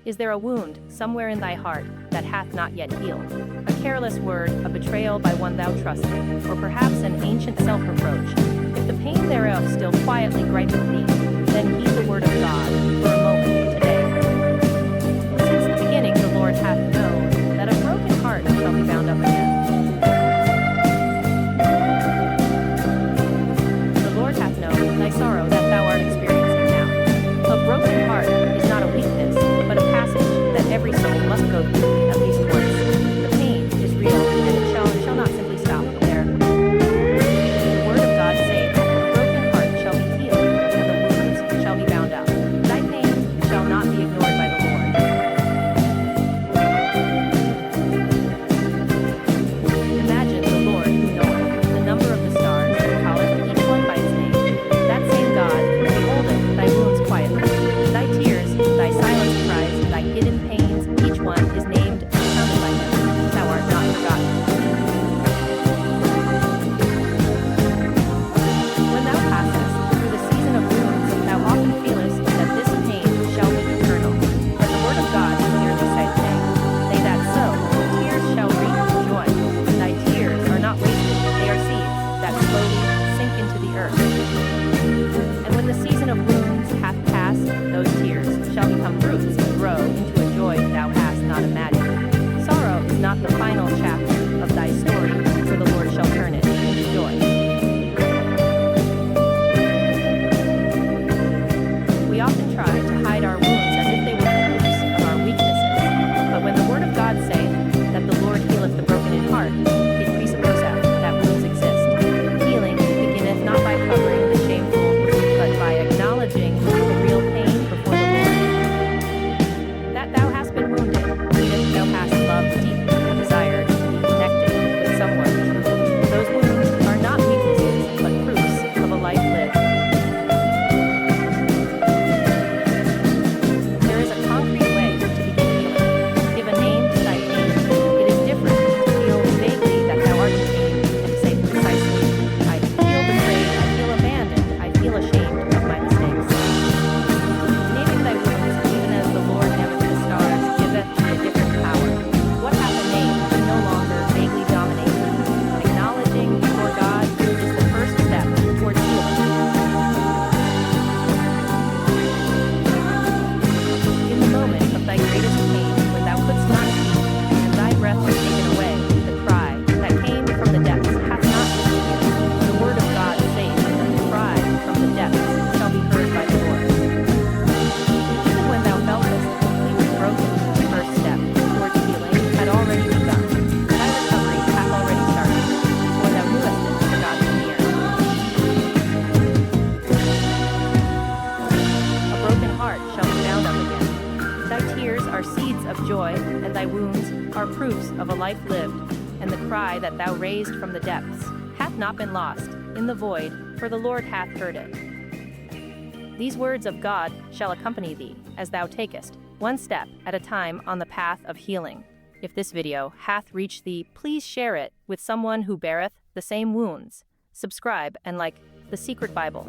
Is there a wound somewhere in thy heart that hath not yet healed? A careless word, a betrayal by one thou trusted, or perhaps an ancient self-reproach? If the pain thereof still quietly gripeth thee, then heed the word of God for a moment today. Since the beginning the Lord hath known that a broken heart shall be bound up again. The Lord hath known thy sorrow that thou art experiencing now. A broken heart is not a weakness, but a passage that every soul must go through at least once. The pain is real, and it shall not simply stop there. The word of God saith, a broken heart shall be healed, and the wounds shall be bound up. Thy pain shall not be ignored by the Lord. Imagine the Lord who knoweth the number of the stars, and calleth each one by its name. That same God beholdeth thy wounds quietly, thy tears, thy silent cries, thy hidden pains, each one is named and counted by him. Thou art not forgotten. When thou passest through the season of wounds, thou often feelest that this pain shall be eternal. But the word of God clearly saith, they that sow tears shall reap joy. Thy tears are not wasted, they are seeds that slowly sink into the earth. And when the season of wounds hath passed, those tears shall become roots and grow into a joy thou hast not imagined. Sorrow is not the final chapter of thy story, for the Lord shall turn it into joy. We often try to hide our wounds as if they were proofs of our weaknesses. But when the word of God saith that the Lord healeth the broken in heart, it presupposeth that wounds exist. Healing beginneth not by covering the shameful, but by acknowledging the real pain before the Lord. That thou hast been wounded, meaneth thou hast loved deeply and desired to be connected with someone true. Those wounds are not weaknesses, but proofs of a life lived. There is a concrete way to begin healing. Give a name to thy pain. It is different to feel vaguely that thou art in pain and to say precisely, I feel betrayed, I feel abandoned, I feel ashamed of my mistakes. Naming thy wounds, even as the Lord nameth the stars, giveth thee a different power. What hath a name can no longer vaguely dominate thee. Acknowledging before God is the first step towards healing. In the moment of thy greatest pain, when thou couldst not speak, and thy breath was taken away, the cry that came from the depths hath not disappeared. The word of God saith that the cry from the depths shall be heard by the Lord. Even when thou feltest completely broken, the first step towards healing had already begun. Thy recovery hath already started, before thou knewest it, for God was near. A broken heart shall be bound up again. Thy tears are seeds of joy, and thy wounds are proofs of a life lived, and the cry that thou raised from the depths hath not been lost in the void, for the Lord hath heard it. These words of God shall accompany thee as thou takest one step at a time on the path of healing. If this video hath reached thee, please share it with someone who beareth the same wounds. Subscribe and like The Secret Bible.